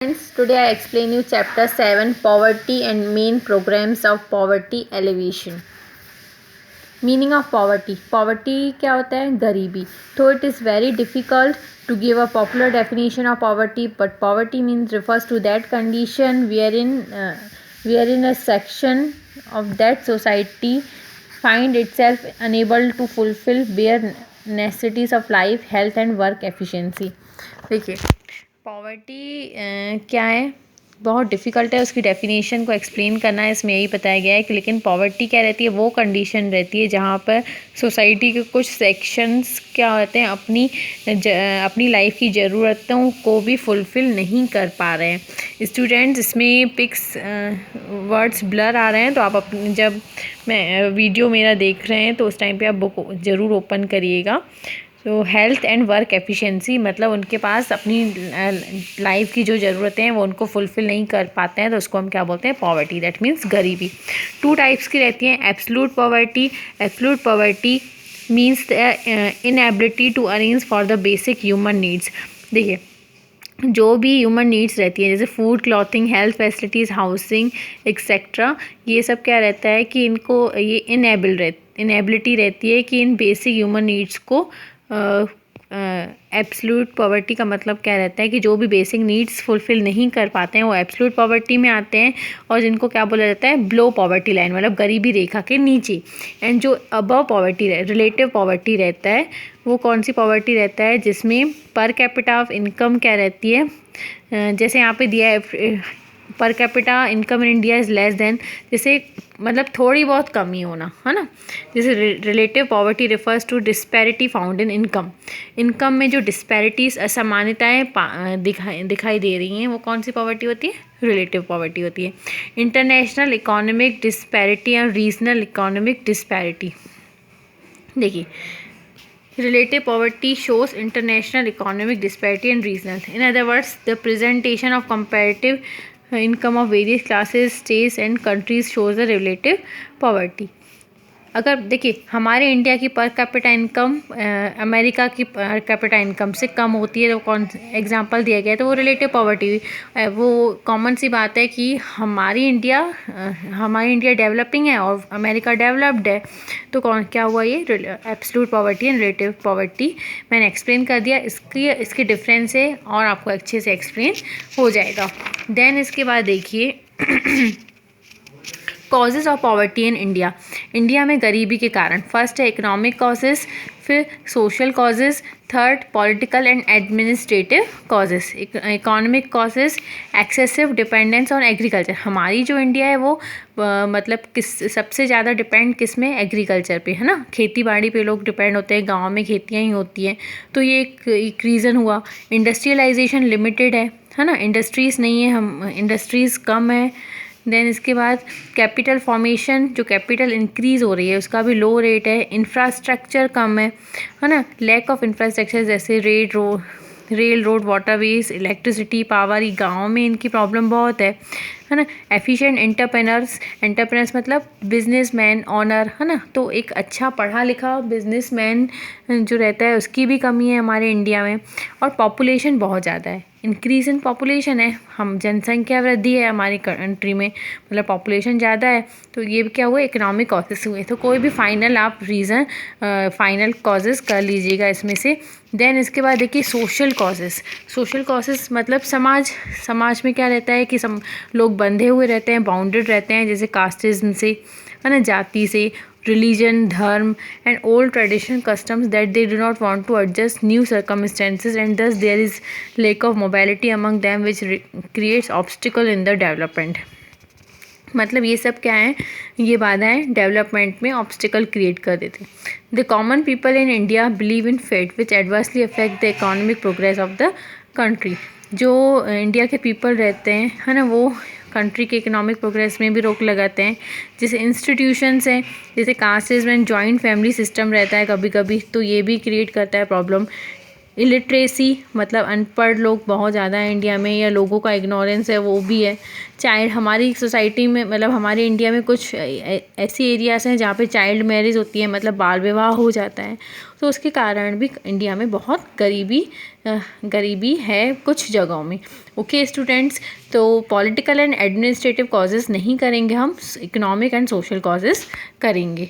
Friends, today I explain you chapter 7 poverty and main programs of poverty alleviation. Meaning of poverty. Poverty क्या होता है? गरीबी. So it is very difficult to give a popular definition of poverty, but poverty means refers to that condition wherein a section of that society find itself unable to fulfill bare necessities of life, health and work efficiency. देखिए poverty क्या है, बहुत difficult है उसकी definition को explain करना है, इसमें यही बताया गया है कि लेकिन पॉवर्टी क्या रहती है, वो कंडीशन रहती है जहाँ पर सोसाइटी के कुछ सेक्शंस क्या होते हैं अपनी लाइफ की ज़रूरतों को भी फुलफ़िल नहीं कर पा रहे हैं। स्टूडेंट्स, इसमें पिक्स वर्ड्स ब्लर आ रहे हैं, तो आप जब मैं वीडियो मेरा देख रहे हैं तो उस टाइम पे आप बुक ज़रूर ओपन करिएगा। तो हेल्थ एंड वर्क एफिशिएंसी मतलब उनके पास अपनी लाइफ की जो ज़रूरतें हैं वो उनको फुलफ़िल नहीं कर पाते हैं, तो उसको हम क्या बोलते हैं? पॉवर्टी। दैट मीन्स गरीबी। 2 टाइप्स की रहती हैं। Absolute poverty. Absolute poverty means inability to arrange for the basic human needs. देखिए, जो भी ह्यूमन नीड्स रहती है जैसे food, clothing, health facilities, housing etcetera, ये सब क्या रहता है कि इनको ये इनएबिलिटी रहती है कि इन बेसिक ह्यूमन नीड्स को एब्सोल्यूट पॉवर्टी का मतलब क्या रहता है कि जो भी बेसिक नीड्स फुलफ़िल नहीं कर पाते हैं वो एब्सोल्यूट पॉवर्टी में आते हैं, और जिनको क्या बोला जाता है? बिलो पॉवर्टी लाइन, मतलब गरीबी रेखा के नीचे। एंड जो अबव पॉवर्टी रिलेटिव पॉवर्टी रहता है वो कौन सी पॉवर्टी रहता है? जिसमें पर कैपिटा ऑफ इनकम क्या रहती है, जैसे यहाँ पे दिया है per capita income in India is less than, जैसे मतलब थोड़ी बहुत कमी होना, है ना। जैसे relative poverty refers to disparity found in income में जो डिस्पैरिटीज़, असमानताएँ दिखाई दे रही हैं, वो कौन सी पॉवर्टी होती है? रिलेटिव पॉवर्टी होती है। इंटरनेशनल इकोनॉमिक डिस्पैरिटी और रीजनल इकोनॉमिक डिस्पैरिटी। देखिए, relative poverty shows international economic disparity and regional. In other words, the presentation of comparative income of various classes, states and countries shows the relative poverty. अगर देखिए हमारे India की पर capita income America की पर capita income से कम होती है, तो कौन एग्जांपल दिया गया है, तो वो रिलेटिव पॉवर्टी, वो कॉमन सी बात है कि हमारी इंडिया डेवलपिंग है और अमेरिका डेवलप्ड है, तो क्या हुआ? ये absolute poverty and relative poverty मैंने एक्सप्लेन कर दिया। इसकी डिफरेंस है और आपको अच्छे से एक्सप्लेन हो जाएगा। देन इसके बाद देखिए causes of poverty in India में गरीबी के कारण। फर्स्ट है इकोनॉमिक कॉजेज़, फिर social causes, third political and administrative causes. Economic causes, excessive dependence on agriculture. हमारी जो इंडिया है वो मतलब सबसे ज़्यादा डिपेंड किस में? एग्रीकल्चर पे, है ना। खेती बाड़ी पे लोग डिपेंड होते हैं, गाँव में खेतियाँ ही होती हैं, तो ये एक रीज़न हुआ। इंडस्ट्रियलाइजेशन लिमिटेड है ना, इंडस्ट्रीज़ नहीं है, हम इंडस्ट्रीज़ कम है। देन इसके बाद कैपिटल फॉर्मेशन, जो कैपिटल इंक्रीज़ हो रही है उसका भी लो रेट है। इंफ्रास्ट्रक्चर कम है ना, लैक ऑफ इंफ्रास्ट्रक्चर, जैसे rail road, waterways, electricity, power, ये गाँव में इनकी प्रॉब्लम बहुत है ना। एफिशिएंट एंटरप्रेनर्स मतलब बिजनेसमैन, ऑनर, है ना, तो एक अच्छा पढ़ा लिखा बिजनेसमैन जो रहता है उसकी भी कमी है हमारे इंडिया में। और पॉपुलेशन बहुत ज़्यादा है, इंक्रीज़ इन पॉपुलेशन है, हम जनसंख्या वृद्धि है हमारी कंट्री में, मतलब पॉपुलेशन ज़्यादा है, तो ये क्या हुआ? इकोनॉमिक कॉजेज़ हुए। तो कोई भी फाइनल आप रीज़न फाइनल कॉजेज़ कर लीजिएगा इसमें से। देन इसके बाद देखिए सोशल कॉजेज़ मतलब समाज में क्या रहता है कि लोग बंधे हुए रहते हैं, बाउंडेड रहते हैं, जैसे कास्टिज्म से, है ना, जाति से, religion, धर्म and old traditional customs that they do not want to adjust new circumstances, and thus there is lack of mobility among them which creates obstacle in the development. मतलब ये सब क्या है? ये बाधाएं डेवलपमेंट में ऑब्स्टिकल क्रिएट कर देते हैं। The common people in India believe in fate which adversely affect the economic progress of the country. जो इंडिया के पीपल रहते हैं, है ना, वो कंट्री के इकोनॉमिक प्रोग्रेस में भी रोक लगाते हैं। जैसे इंस्टीट्यूशंस हैं, जैसे कास्टेज में जॉइंट फैमिली सिस्टम रहता है कभी कभी, तो ये भी क्रिएट करता है प्रॉब्लम। इलिटरेसी मतलब अनपढ़ लोग बहुत ज़्यादा है इंडिया में, या लोगों का इग्नोरेंस है वो भी है। चाइल्ड हमारी सोसाइटी में मतलब हमारे इंडिया में कुछ ऐसी एरियाज़ हैं जहाँ पे चाइल्ड मैरिज होती है, मतलब बाल विवाह हो जाता है, तो उसके कारण भी इंडिया में बहुत गरीबी है कुछ जगहों में। ओके स्टूडेंट्स, तो पॉलिटिकल एंड एडमिनिस्ट्रेटिव कॉजेज़ नहीं करेंगे हम, इकोनॉमिक एंड सोशल कॉजेज़ करेंगे।